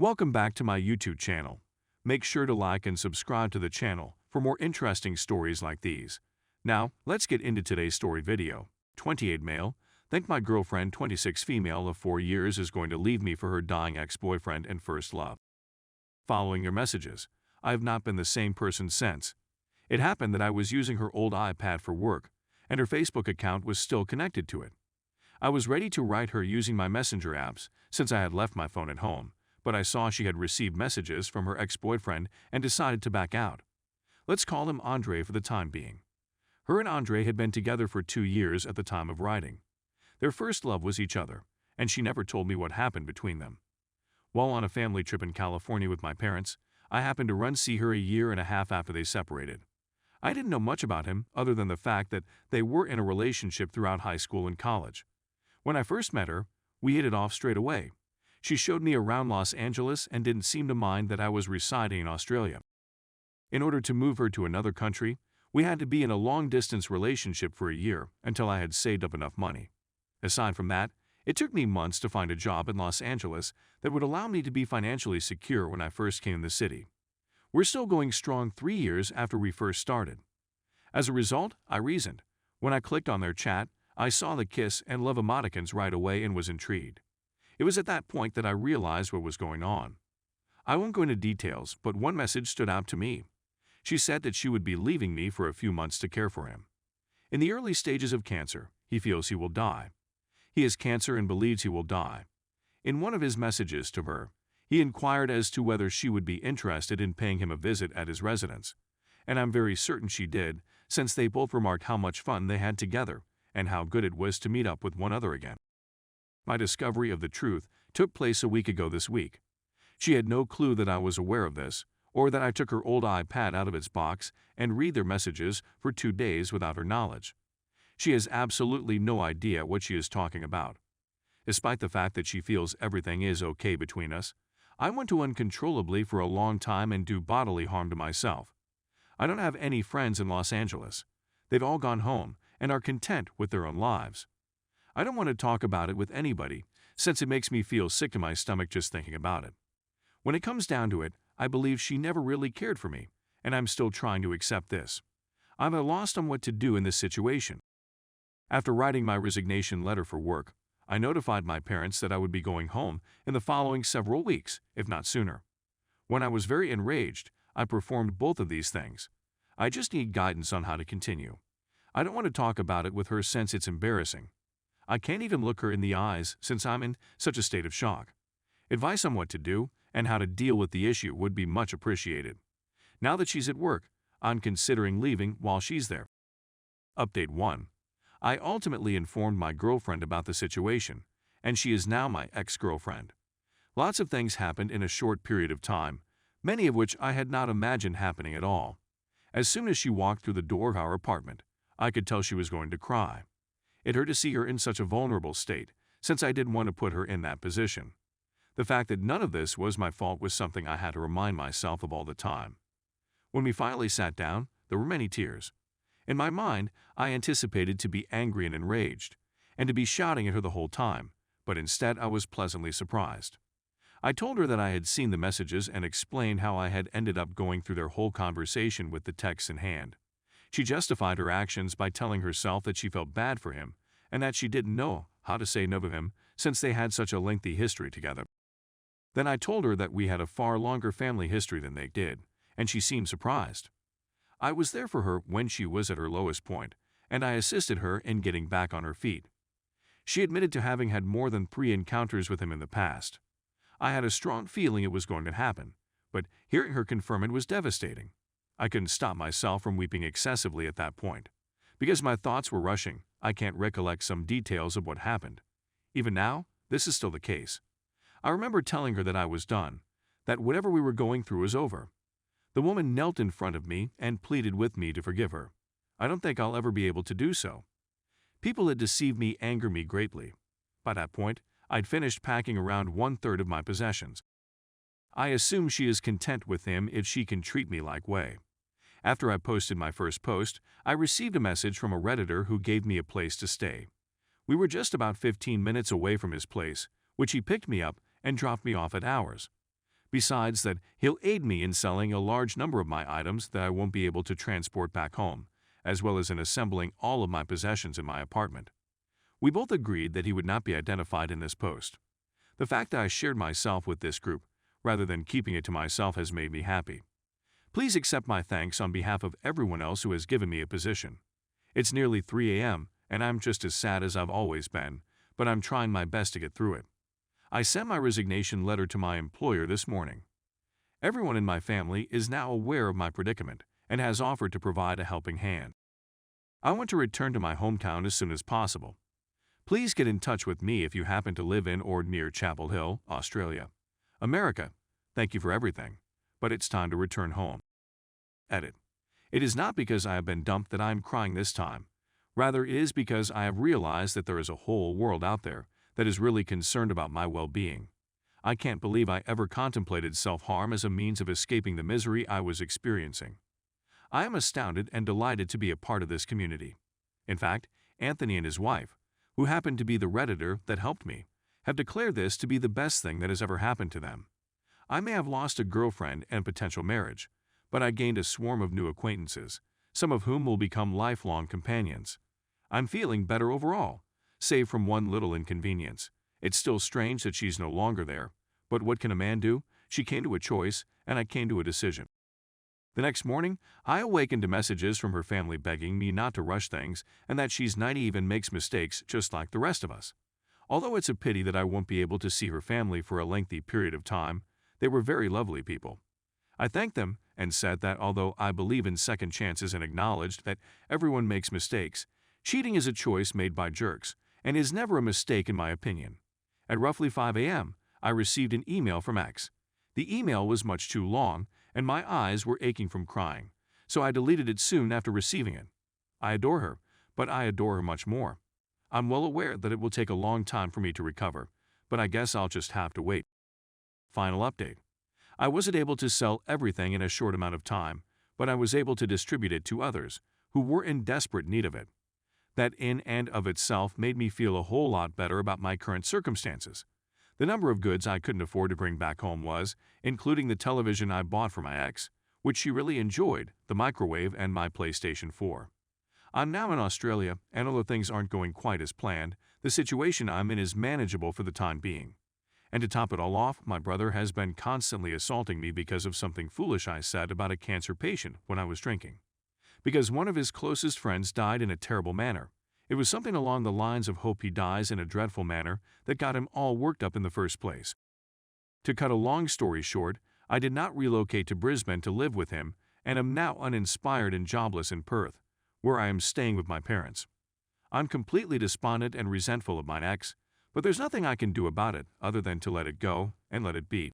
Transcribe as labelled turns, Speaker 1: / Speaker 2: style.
Speaker 1: Welcome back to my YouTube channel. Make sure to like and subscribe to the channel for more interesting stories like these. Now, let's get into today's story video. 28 male, think my girlfriend 26 female of 4 years is going to leave me for her dying ex-boyfriend and first love. Following your messages, I have not been the same person since. It happened that I was using her old iPad for work, and her Facebook account was still connected to it. I was ready to write her using my messenger apps since I had left my phone at home, but I saw she had received messages from her ex-boyfriend and decided to back out. Let's call him Andre for the time being. Her and Andre had been together for 2 years at the time of writing. Their first love was each other, and she never told me what happened between them. While on a family trip in California with my parents, I happened to run see her a year and a half after they separated. I didn't know much about him other than the fact that they were in a relationship throughout high school and college. When I first met her, we hit it off straight away. She showed me around Los Angeles and didn't seem to mind that I was residing in Australia. In order to move her to another country, we had to be in a long-distance relationship for a year until I had saved up enough money. Aside from that, it took me months to find a job in Los Angeles that would allow me to be financially secure when I first came to the city. We're still going strong 3 years after we first started. As a result, I reasoned. When I clicked on their chat, I saw the kiss and love emoticons right away and was intrigued. It was at that point that I realized what was going on. I won't go into details, but one message stood out to me. She said that she would be leaving me for a few months to care for him. In the early stages of cancer, he feels he will die. He has cancer and believes he will die. In one of his messages to her, he inquired as to whether she would be interested in paying him a visit at his residence, and I'm very certain she did, since they both remarked how much fun they had together and how good it was to meet up with one another again. My discovery of the truth took place a week ago this week. She had no clue that I was aware of this, or that I took her old iPad out of its box and read their messages for 2 days without her knowledge. She has absolutely no idea what she is talking about. Despite the fact that she feels everything is okay between us, I went to uncontrollably for a long time and do bodily harm to myself. I don't have any friends in Los Angeles. They've all gone home and are content with their own lives. I don't want to talk about it with anybody, since it makes me feel sick to my stomach just thinking about it. When it comes down to it, I believe she never really cared for me, and I'm still trying to accept this. I'm at a loss on what to do in this situation. After writing my resignation letter for work, I notified my parents that I would be going home in the following several weeks, if not sooner. When I was very enraged, I performed both of these things. I just need guidance on how to continue. I don't want to talk about it with her since it's embarrassing. I can't even look her in the eyes since I'm in such a state of shock. Advice on what to do and how to deal with the issue would be much appreciated. Now that she's at work, I'm considering leaving while she's there. Update 1. I ultimately informed my girlfriend about the situation, and she is now my ex-girlfriend. Lots of things happened in a short period of time, many of which I had not imagined happening at all. As soon as she walked through the door of our apartment, I could tell she was going to cry. It hurt to see her in such a vulnerable state, since I didn't want to put her in that position. The fact that none of this was my fault was something I had to remind myself of all the time. When we finally sat down, there were many tears. In my mind, I anticipated to be angry and enraged, and to be shouting at her the whole time, but instead I was pleasantly surprised. I told her that I had seen the messages and explained how I had ended up going through their whole conversation with the text in hand. She justified her actions by telling herself that she felt bad for him and that she didn't know how to say no to him since they had such a lengthy history together. Then I told her that we had a far longer family history than they did, and she seemed surprised. I was there for her when she was at her lowest point, and I assisted her in getting back on her feet. She admitted to having had more than 3 encounters with him in the past. I had a strong feeling it was going to happen, but hearing her confirm it was devastating. I couldn't stop myself from weeping excessively at that point. Because my thoughts were rushing, I can't recollect some details of what happened. Even now, this is still the case. I remember telling her that I was done, that whatever we were going through was over. The woman knelt in front of me and pleaded with me to forgive her. I don't think I'll ever be able to do so. People that deceive me anger me greatly. By that point, I'd finished packing around 1/3 of my possessions. I assume she is content with him if she can treat me like way. After I posted my first post, I received a message from a Redditor who gave me a place to stay. We were just about 15 minutes away from his place, which he picked me up and dropped me off at ours. Besides that, he'll aid me in selling a large number of my items that I won't be able to transport back home, as well as in assembling all of my possessions in my apartment. We both agreed that he would not be identified in this post. The fact that I shared myself with this group, rather than keeping it to myself, has made me happy. Please accept my thanks on behalf of everyone else who has given me a position. It's nearly 3 a.m., and I'm just as sad as I've always been, but I'm trying my best to get through it. I sent my resignation letter to my employer this morning. Everyone in my family is now aware of my predicament and has offered to provide a helping hand. I want to return to my hometown as soon as possible. Please get in touch with me if you happen to live in or near Chapel Hill, Australia. America, thank you for everything, but it's time to return home. Edit. It is not because I have been dumped that I am crying this time. Rather, it is because I have realized that there is a whole world out there that is really concerned about my well-being. I can't believe I ever contemplated self-harm as a means of escaping the misery I was experiencing. I am astounded and delighted to be a part of this community. In fact, Anthony and his wife, who happened to be the Redditor that helped me, have declared this to be the best thing that has ever happened to them. I may have lost a girlfriend and potential marriage, but I gained a swarm of new acquaintances, some of whom will become lifelong companions. I'm feeling better overall, save from one little inconvenience. It's still strange that she's no longer there, but what can a man do? She came to a choice, and I came to a decision. The next morning, I awakened to messages from her family begging me not to rush things and that she's naive and makes mistakes just like the rest of us. Although it's a pity that I won't be able to see her family for a lengthy period of time, they were very lovely people. I thanked them and said that although I believe in second chances and acknowledged that everyone makes mistakes, cheating is a choice made by jerks and is never a mistake in my opinion. At roughly 5 a.m., I received an email from X. The email was much too long, and my eyes were aching from crying, so I deleted it soon after receiving it. I adore her, but I adore her much more. I'm well aware that it will take a long time for me to recover, but I guess I'll just have to wait. Final update. I wasn't able to sell everything in a short amount of time, but I was able to distribute it to others who were in desperate need of it. That in and of itself made me feel a whole lot better about my current circumstances. The number of goods I couldn't afford to bring back home was, including the television I bought for my ex, which she really enjoyed, the microwave, and my PlayStation 4. I'm now in Australia, and although things aren't going quite as planned, the situation I'm in is manageable for the time being. And to top it all off, my brother has been constantly assaulting me because of something foolish I said about a cancer patient when I was drinking. Because one of his closest friends died in a terrible manner. It was something along the lines of hope he dies in a dreadful manner that got him all worked up in the first place. To cut a long story short, I did not relocate to Brisbane to live with him and am now uninspired and jobless in Perth, where I am staying with my parents. I'm completely despondent and resentful of my ex, but there's nothing I can do about it other than to let it go and let it be.